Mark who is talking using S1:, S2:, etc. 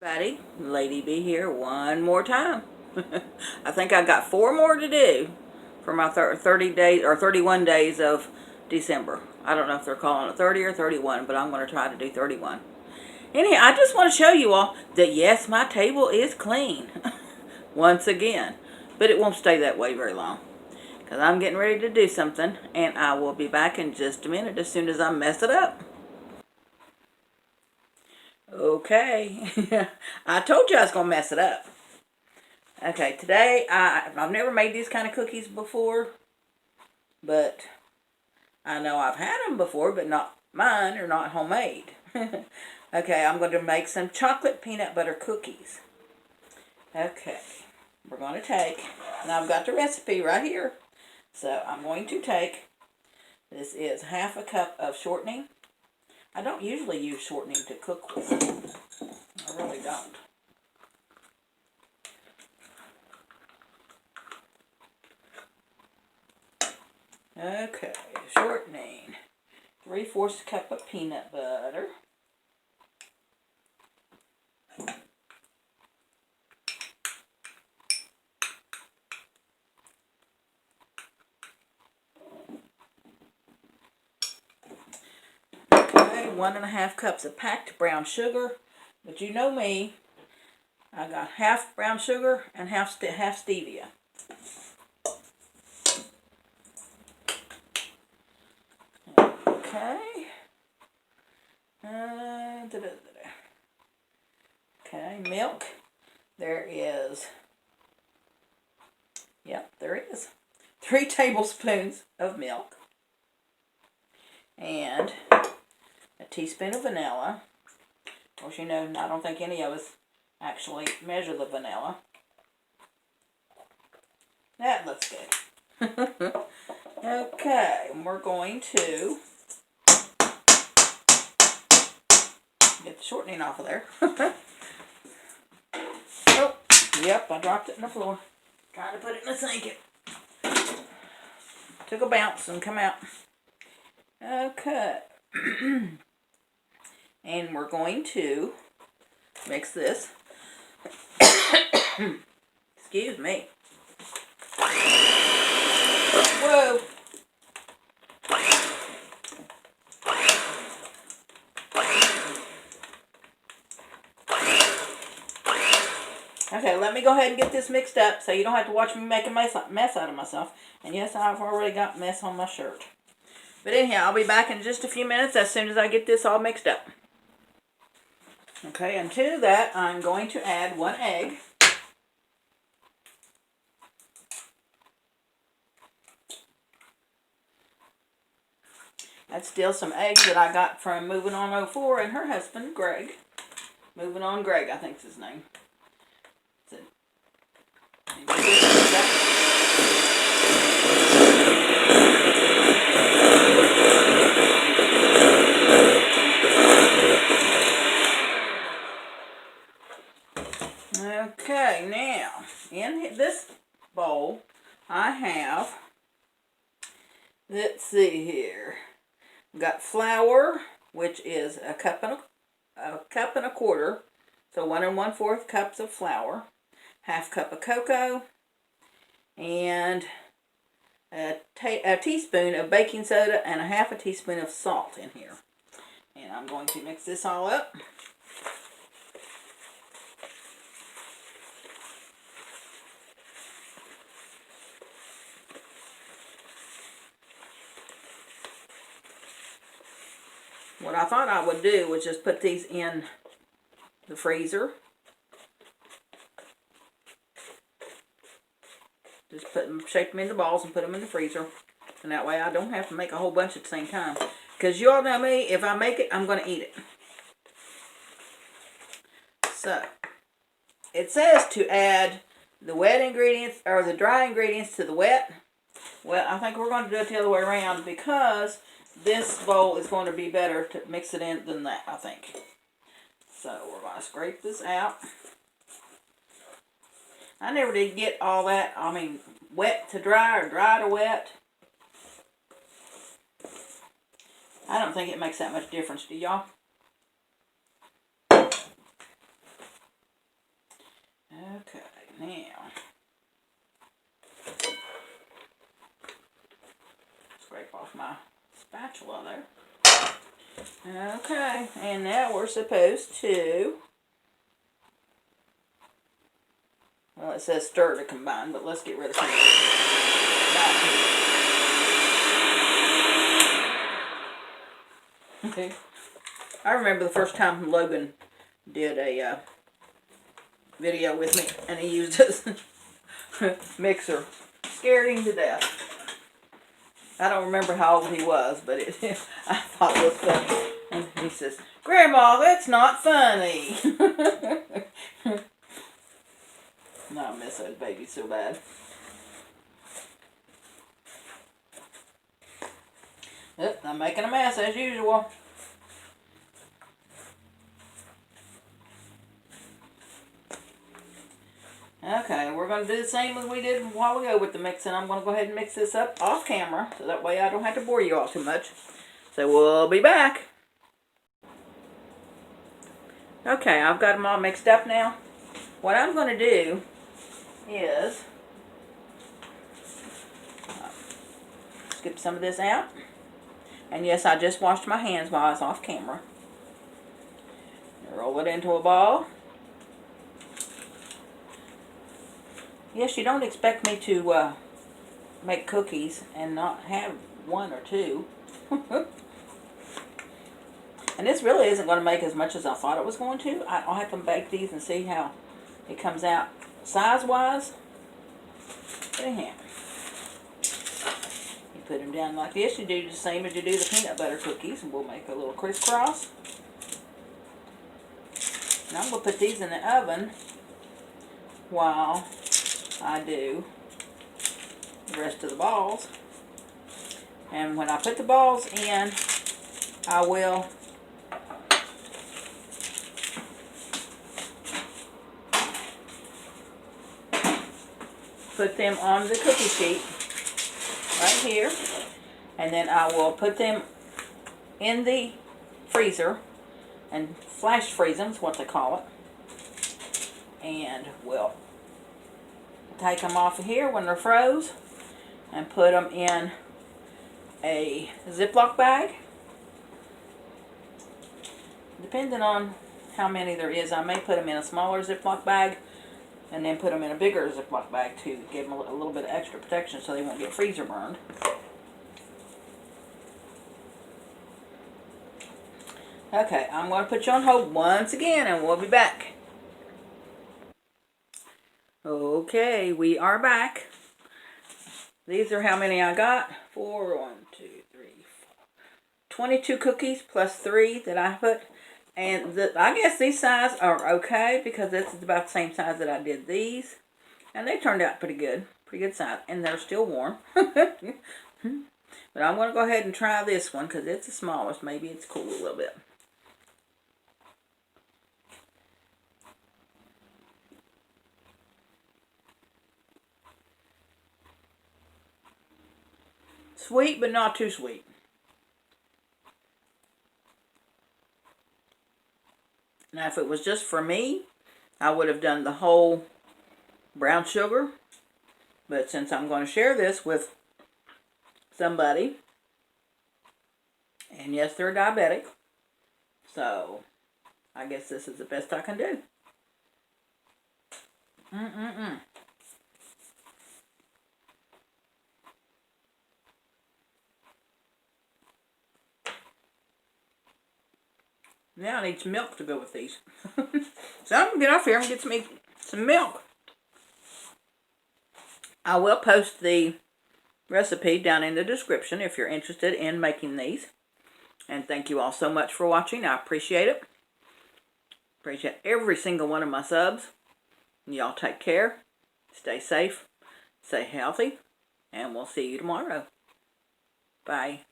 S1: Buddy, Lady B here one more time. I think I got 4 more to do for my 30 days or 31 days of December. I don't know if they're calling it 30 or 31, but I'm going to try to do 31. Anyhow, I just want to show you all that yes, my table is clean once again, but it won't stay that way very long because I'm getting ready to do something, and I will be back in just a minute as soon as I mess it up. Okay, I told you I was going to mess it up. Okay, today I've never made these kind of cookies before, but I know I've had them before, but not mine or not homemade. Okay, I'm going to make some chocolate peanut butter cookies. Okay, we're going to take, and I've got the recipe right here. So I'm going to take, this is half a cup of shortening. I don't usually use shortening to cook with. I really don't. Okay, shortening. 3/4 cup of peanut butter. Okay, 1.5 cups of packed brown sugar. But you know me, I got half brown sugar and half stevia. Okay. Okay, milk. There is, yep, there is 3 tablespoons of milk. And a teaspoon of vanilla. Of course, you know, I don't think any of us actually measure the vanilla. That looks good. Okay, and we're going to get the shortening off of there. Oh, yep, I dropped it on the floor. Trying to put it in the sink. It took a bounce and come out. Okay. And we're going to mix this. Excuse me. Whoa. Okay, let me go ahead and get this mixed up so you don't have to watch me make a mess out of myself. And yes, I've already got mess on my shirt. But anyhow, I'll be back in just a few minutes as soon as I get this all mixed up. Okay, and to that, I'm going to add 1 egg. That's still some eggs that I got from Moving On 04 and her husband, Greg. Moving On Greg, I think's his name. Okay, now, in this bowl, I have, let's see here, I've got flour, which is a cup and a quarter, so 1 1/4 cups of flour, half cup of cocoa, and a teaspoon of baking soda and a half a teaspoon of salt in here. And I'm going to mix this all up. What I thought I would do was just put these in the freezer. Just shape them into balls and put them in the freezer. And that way I don't have to make a whole bunch at the same time. Because you all know me, if I make it, I'm going to eat it. So, it says to add the wet ingredients, or the dry ingredients to the wet. Well, I think we're going to do it the other way around because this bowl is going to be better to mix it in than that, I think. So, we're going to scrape this out. I never did get all that, wet to dry or dry to wet. I don't think it makes that much difference, do y'all? wash my spatula there. Okay, and now we're supposed to, well, it says stir to combine, but let's get rid of some of this. Okay. I remember the first time Logan did a video with me, and he used his mixer. Scared him to death. I don't remember how old he was, but I thought it was funny. And he says, "Grandma, that's not funny." No, I miss those babies so bad. Yep, I'm making a mess as usual. Okay, we're going to do the same as we did a while ago with the mixing. I'm going to go ahead and mix this up off camera, so that way I don't have to bore you all too much. So we'll be back. Okay, I've got them all mixed up now. What I'm going to do is scoop some of this out. And yes, I just washed my hands while I was off camera. Roll it into a ball. Yes, you don't expect me to make cookies and not have one or two. And this really isn't going to make as much as I thought it was going to. I'll have to bake these and see how it comes out size-wise. But anyhow, you put them down like this. You do the same as you do the peanut butter cookies, and we'll make a little Criss Cross. And I'm going to put these in the oven while I do the rest of the balls. And when I put the balls in, I will put them on the cookie sheet right here, and then I will put them in the freezer and flash freeze them is what they call it, and we'll take them off of here when they're froze and put them in a Ziploc bag. Depending on how many there is, I may put them in a smaller Ziploc bag and then put them in a bigger Ziploc bag to give them a little bit of extra protection so they won't get freezer burned. Okay, I'm going to put you on hold once again and we'll be back. Okay, we are back. These are how many I got. 4, 1, 2, 3, 4. 22 cookies plus 3 that I put. And I guess these sizes are okay because this is about the same size that I did these. And they turned out pretty good. Pretty good size. And they're still warm. But I'm going to go ahead and try this one because it's the smallest. Maybe it's cool a little bit. Sweet, but not too sweet. Now, if it was just for me, I would have done the whole brown sugar. But since I'm going to share this with somebody, and yes, they're diabetic, so I guess this is the best I can do. Now I need some milk to go with these. So I'm going to get off here and get some milk. I will post the recipe down in the description if you're interested in making these. And thank you all so much for watching. I appreciate it. Appreciate every single one of my subs. Y'all take care. Stay safe. Stay healthy. And we'll see you tomorrow. Bye.